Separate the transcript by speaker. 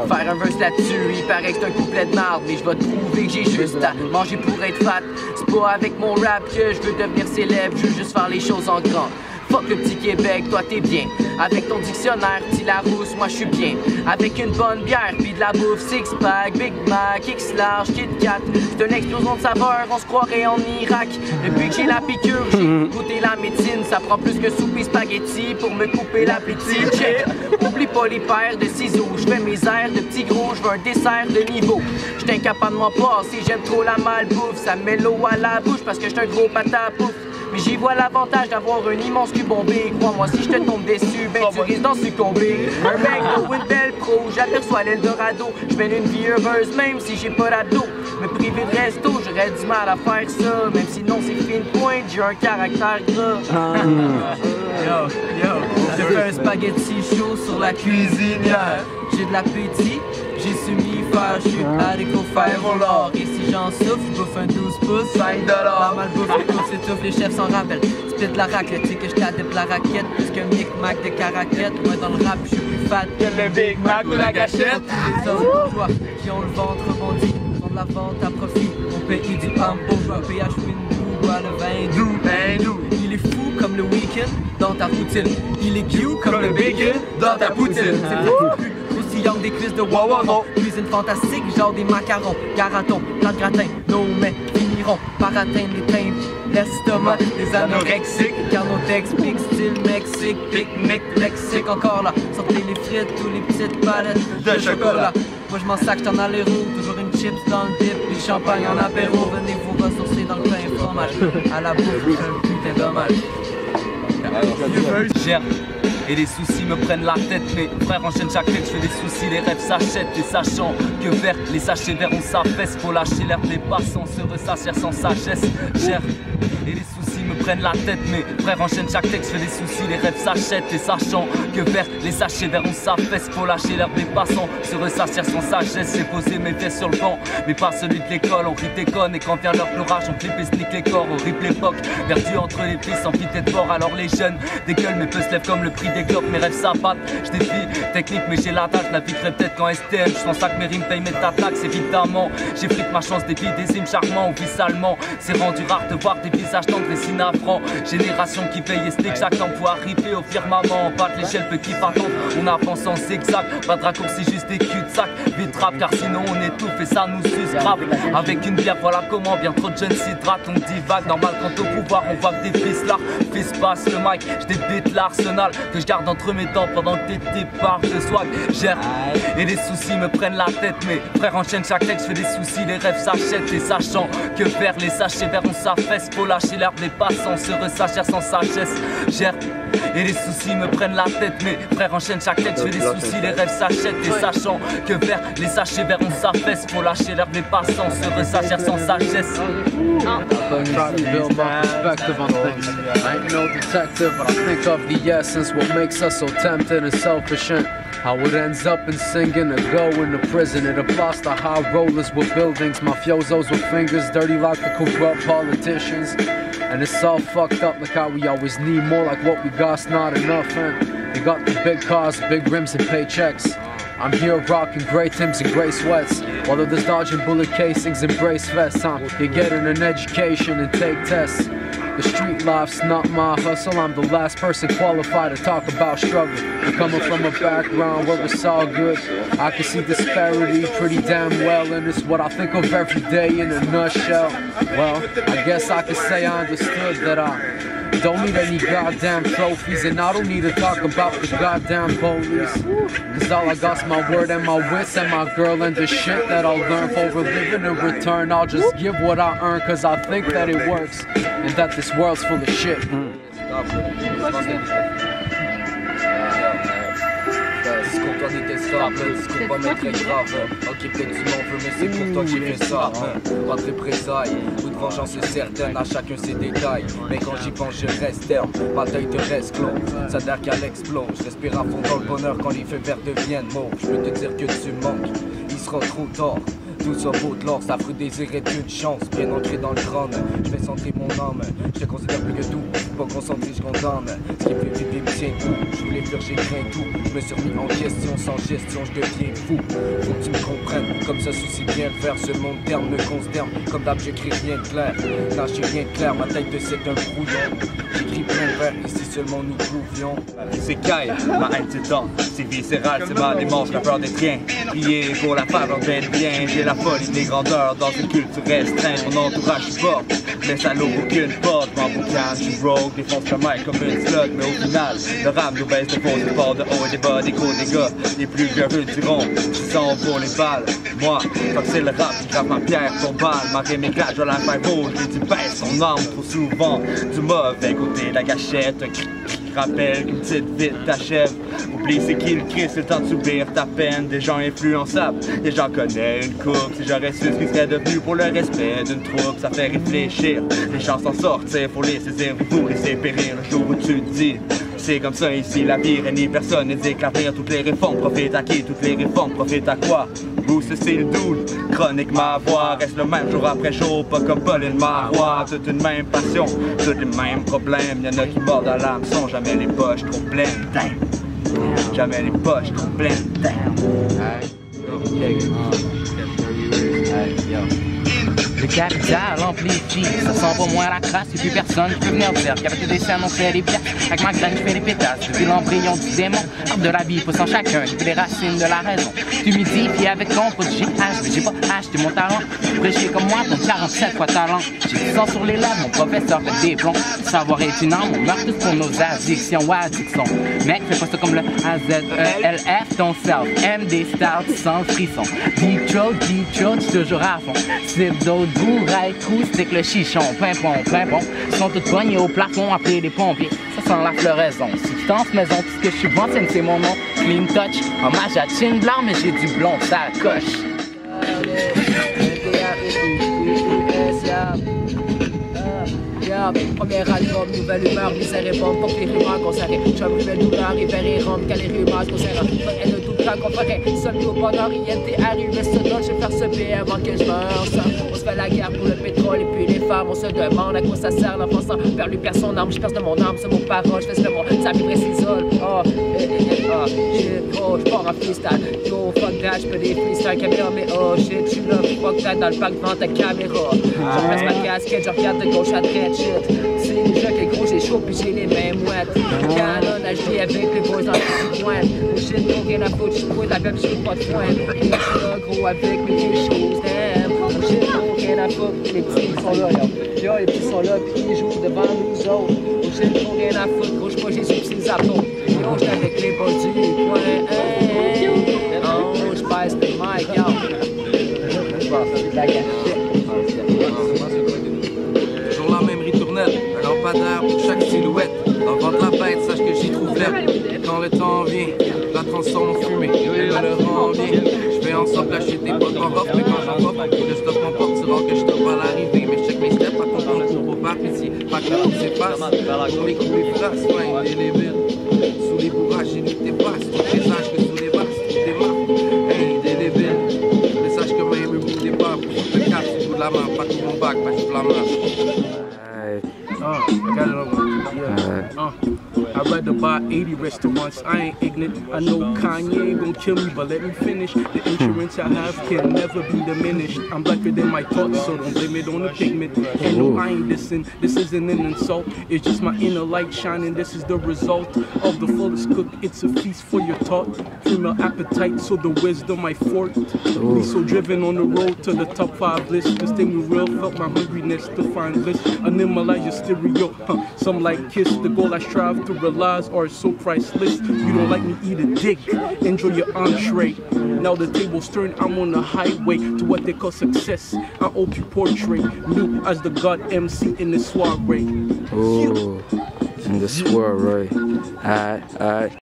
Speaker 1: Faire un verse là-dessus, il paraît que c'est un couplet de marde, mais je vais te prouver que j'ai juste à manger pour être fat. C'est pas avec mon rap que je veux devenir célèbre, je veux juste faire les choses en grand. Fuck le petit Québec, toi t'es bien. Avec ton dictionnaire, petit Larousse, moi je suis bien. Avec une bonne bière, puis de la bouffe, six-pack, Big Mac, X-Large, Kit Kat. C'est une explosion de saveur, on se croirait en Irak. Depuis que j'ai la piqûre, j'ai goûté la médecine. Ça prend plus que soupe et spaghetti pour me couper l'appétit. Oublie pas les paires de ciseaux. Je fais mes airs de petit gros, je veux un dessert de niveau. J'suis incapable de m'en passer, j'aime trop la malbouffe. Ça me met l'eau à la bouche parce que j'suis un gros patapouf. Mais j'y vois l'avantage d'avoir un immense cul bombé. Crois-moi, si je te tombe déçu, ben tu risques d'en succomber. Un mec de Wintel Pro, j'aperçois l'Eldorado. Je mène une vie heureuse même si j'ai pas d'abdos. Me priver de resto, j'aurais du mal à faire ça. Même si non c'est fine pointe, j'ai un caractère gras. Je fais un spaghetti chaud sur la cuisinière. J'ai de l'appétit, j'ai su m'y faire. Je suis haricot faire au lard. Et si j'en souffre, je bouffe un 12 pouces, 5$. La malbouffe, c'est tout, les chefs s'en rappellent. Split la raclette, tu sais que je t'adepte la raquette. Plus qu'un Mic-Mac de caraquette. Moi dans le rap, je suis plus fat que le Big Mac ou la gâchette. Les hommes bourgeois qui ont le ventre rebondi font de la vente à profit. Mon pays du hambourgeois, PH Windou, bois le vin doux. Il est fou comme le week-end dans ta routine. Il est cute comme le bacon dans ta poutine. C'est fou. Croustillant des cuisses de Wawa. Cuisine fantastique, genre des macarons. Garaton, plat de gratin, nos mets finiront par atteindre les teintes. L'estomac des anorexiques. Car nos t'explique style Mexique. Pique-nique, lexique encore là. Sortez les frites ou les petites palettes de chocolat. Moi je m'en sac, j't'en aller-roux. Toujours une chips dans le dip, puis champagne en apéro. Venez vous ressourcer dans le pain et fromage. À la bouffe, c'est un putain dommage.
Speaker 2: Gère. Et les soucis me prennent la tête, mes frères enchaînent chaque tête, je fais des soucis, les rêves s'achètent, et sachant que vert, les sachets verts on s'affaisse, faut lâcher l'air des passants, se ressassir sans sagesse, gère. Et les soucis me prennent la tête, mes frères enchaînent chaque texte, je fais des soucis, les rêves s'achètent, et sachant que vert, les sachets verts on s'affaisse, faut lâcher l'air des passants, se ressassir sans sagesse, j'ai posé mes pieds sur le banc, mais pas celui de l'école, on rit des connes, et quand vient leur l'orage, on flippe et snique les corps, horrible époque, perdu entre les pistes, sans pitié de fort, alors les jeunes dégueulent, mes peu se lèvent comme le prix des globes, mes rêves s'abattent, je défie technique mais j'ai la dalle, je naviguerai peut-être qu'en STM, je pense que mes rimes payent mes taxes évidemment, j'ai pris ma chance des filles, des hymnes charmants, au vice allemand, c'est rendu rare de voir des visages tendres et si navrants, génération qui paye et stick chaque temps pour arriver au firmament, pas de l'échelle peut qui attendre, on avance en zigzag, pas de raccourci juste des cul-de-sac, vite rap car sinon on étouffe et ça nous suce grave, avec une bière voilà comment, bien trop de jeunes s'hydratent, on divague, normal quand au pouvoir on voit que des fils là, fils passe le mic, je débite l'arsenal que je garde entre mes dents pendant que t'étais par de swag, gère. Et les soucis me prennent la tête, mes frères enchaînent chaque texte, je fais des soucis, les rêves s'achètent et sachant que vers les sachets vers on s'affaisse, faut lâcher l'air des passants, se ressacher sans sagesse, gère. Et les soucis me prennent la tête, mes frères enchaînent chaque texte, je fais des soucis, les rêves s'achètent et sachant que vers les sachets vers on s'affaisse, faut lâcher l'air des passants, se ressacher sans sagesse.
Speaker 3: Build my perspective on things. I ain't no detective, but I think of the essence, what makes us so tempted and selfish, and how it ends up in singing or going to prison. It applies to high rollers with buildings, mafiosos with fingers dirty like the corrupt politicians. And it's all fucked up like how we always need more, like what we got's not enough. And they got the big cars, big rims and paychecks. I'm here rocking grey Timbs and grey sweats, while others dodging bullet casings and brace vests. You're getting an education and take tests. The street life's not my hustle, I'm the last person qualified to talk about struggle. I'm coming from a background where it's all good. I can see disparity pretty damn well, and it's what I think of every day in a nutshell. Well, I guess I could say I understood that I don't need any goddamn trophies, and I don't need to talk about the goddamn police. Cause all I got's my word and my wits and my girl and the shit that I'll learn for a living. In return, I'll just give what I earn cause I think that it works, and that this world's full of shit.
Speaker 4: Discours toi n'était stable, discours pas mais très grave. Ok peut-être tu m'en veux mais c'est pour toi que j'ai fait ça. Pas de représailles ou de vengeance certaine, à chacun ses détails. Mais quand j'y pense je reste terme, ma deuil te reste clos. Ça d'air qu'elle explose, je respire à fond dans le bonheur quand les feux verts deviennent mauves. Je peux te dire que tu manques, il sera trop tard. Tout ça vaut de l'or, ça veut désirer une chance. Bien ancré dans le crâne, je fais centrer mon âme. Je te considère plus que tout, pas concentré, je condamne. Ce qui me fait vivre me tient tout. Je voulais faire, j'ai craint tout. Je me suis remis en question, sans gestion, je deviens fou. Faut que tu me comprennes, comme ça soucie bien le faire. Ce monde terme me consterne, comme d'hab j'écris rien de clair. Non, j'ai rien de clair, ma tête de c'est un brouillon. J'écris plein de vers, ici seulement nous pouvions.
Speaker 2: C'est caille, ma haine c'est temps, c'est viscéral, c'est ma démence, la peur des tiens. Prier pour la faveur d'être bien, j'ai la folie des grandeurs dans une culture restreinte. Mon entourage je porte, mais ça l'ouvre aucune porte. M'en boucane, je suis rogue, défonce le mic comme une slug. Mais au final, le rame nous baisse de faux, des ports de haut et des bas, des côtes, des gars. Les plus vieux diront, 600 pour les balles. Moi, comme c'est le rap qui grappe ma pierre, ton balle. Ma rime éclate, je vais la faire rouge, j'ai du baisse son âme trop souvent. Du mauvais côté, la gâchette, un cri rappelle qu'une petite vite t'achève. Oublie c'est qui le Christ, c'est le temps de subir ta peine. Des gens influençables, des gens connaissent une coupe. Si j'aurais su ce qui serait devenu pour le respect d'une troupe, ça fait réfléchir. Les chances s'en sortir, faut les saisir, faut laisser périr le jour où tu te dis. C'est comme ça ici, la vie réunit personne et déclarer toutes les réformes profitent à qui, toutes les réformes profitent à quoi? Bruce c'est le doute, chronique ma voix reste le même jour après jour, pas comme Pauline Marois. Toute une même passion, tous les mêmes problèmes. Y'en a qui mordent à l'hameçon, jamais les poches trop pleines. Damn. Jamais les poches trop pleines.
Speaker 5: Le capital amplifie, ça sent pas moins la crasse. Et puis personne qui peut venir dire qu'avec des scènes on fait des pièces. Avec ma graine je fais des pétasses. Depuis l'embryon du démon, arbre de la vie pousse en chacun. Depuis les racines de la raison. Tu m'humidifies avec ton pot de GH, mais j'ai pas acheté mon talent. Prêcher comme moi, ton 47 fois talent. J'ai 10 ans sur les lèvres, mon professeur fait des plombs. Savoir est une arme, on meurt tous pour nos addictions ou addictions. Mec, fais pas ça comme le A-Z-E-L-F, ton self. MD style sans frisson. Deep throat, j'suis toujours à fond. Slip d'autres bouts, rail, trou, stick le chichon. Pimpon. Ils sont tous poignés au plafond, appeler les pompiers. Ça sent la floraison. Si tu danses maison, tout ce que je subventionne, c'est mon nom. Clean touch, hommage à Chin Blanc, mais j'ai du blond, ça coche.
Speaker 1: Premier album, nouvelle humeur, misère et bombe, porte les rumeurs qu'on s'arrête. Chum, nouvelle douleur, hiver et rhum, calé rumeurs qu'on s'arrête. Et de tout le temps qu'on ferait, seul au bonheur, INTRU, reste donne, je vais faire ce paix avant que je meure. On se fait la guerre pour le pétrole et puis les femmes, on se demande à quoi ça sert l'enfant vers lui perd son arme, je perce de mon âme, c'est mon parole, je fais le monde, ça vibrait s'isole. Shit, oh, j'pars en freestyle, yo, fuck that, j'peux des freestyle caméra, mais oh shit, j'suis là, fuck that, dans le parc devant ta caméra. Je replace ma casquette, je regarde de gauche à droite, shit. C'est déjà que gros, j'ai chaud puis j'ai les mains mouettes. Canon, HD avec les boys dans le petit coin. Oh shit, donc rien à foutre, j'suis pour la belle, j'suis pas de foin. Et j'suis là, gros, avec mes petites choses, damn. Oh shit, donc rien à foutre, les petits sont là, yo, les petits sont là, puis ils jouent devant nous autres. Oh shit, donc rien à foutre, gros, j'suis pas Jésus pis ses apôtres. Yo, j'suis avec les boys du coin, hey. Oh, j'passe le mic, yo. La gâchette.
Speaker 4: Toujours la même ritournelle, un lampadaire pour chaque silhouette. Dans le ventre de la bête, sache que j'y trouve l'air. Quand le temps vient, je la transforme en fumée. Elle me le rend bien. Je fais en sorte d'acheter des potes en off, mais quand j'en offre, le stock m'emporte. C'est rare que je stoppe à l'arrivée, mais je check mes steps, pas comprendre pour pas apprécier. Pas que l'autre s'efface, pour mes coups les phrases, soin indélébile. Sous les bourrages, j'ai mis tes passes, tout présage que sous les basses, tout démarre, indélébile. Mais sache que même le bout des pas, pour le cap, c'est de la main, pas tout mon bac, pas tout la main.
Speaker 6: I got another one. I'd rather buy 80 restaurants, I ain't ignorant. I know Kanye ain't gon' kill me, but let me finish. The insurance I have can never be diminished. I'm blacker than my thoughts, so don't blame it on the pigment. And no, I ain't dissing, this isn't an insult. It's just my inner light shining, this is the result of the fullest cook. It's a feast for your thought. Female appetite, so the wisdom I forked. Me so driven on the road to the top 5 list. This thing was real, felt my hungriness to find bliss. Animalize your stereo, some like Kiss. The goal I strive to realize are so priceless. You don't like me, eat a dick, enjoy your entree. Now the table's turned, I'm on the highway to what they call success. I hope you portray me as the god MC in the soiree.
Speaker 7: Oh, in the soiree. Alright.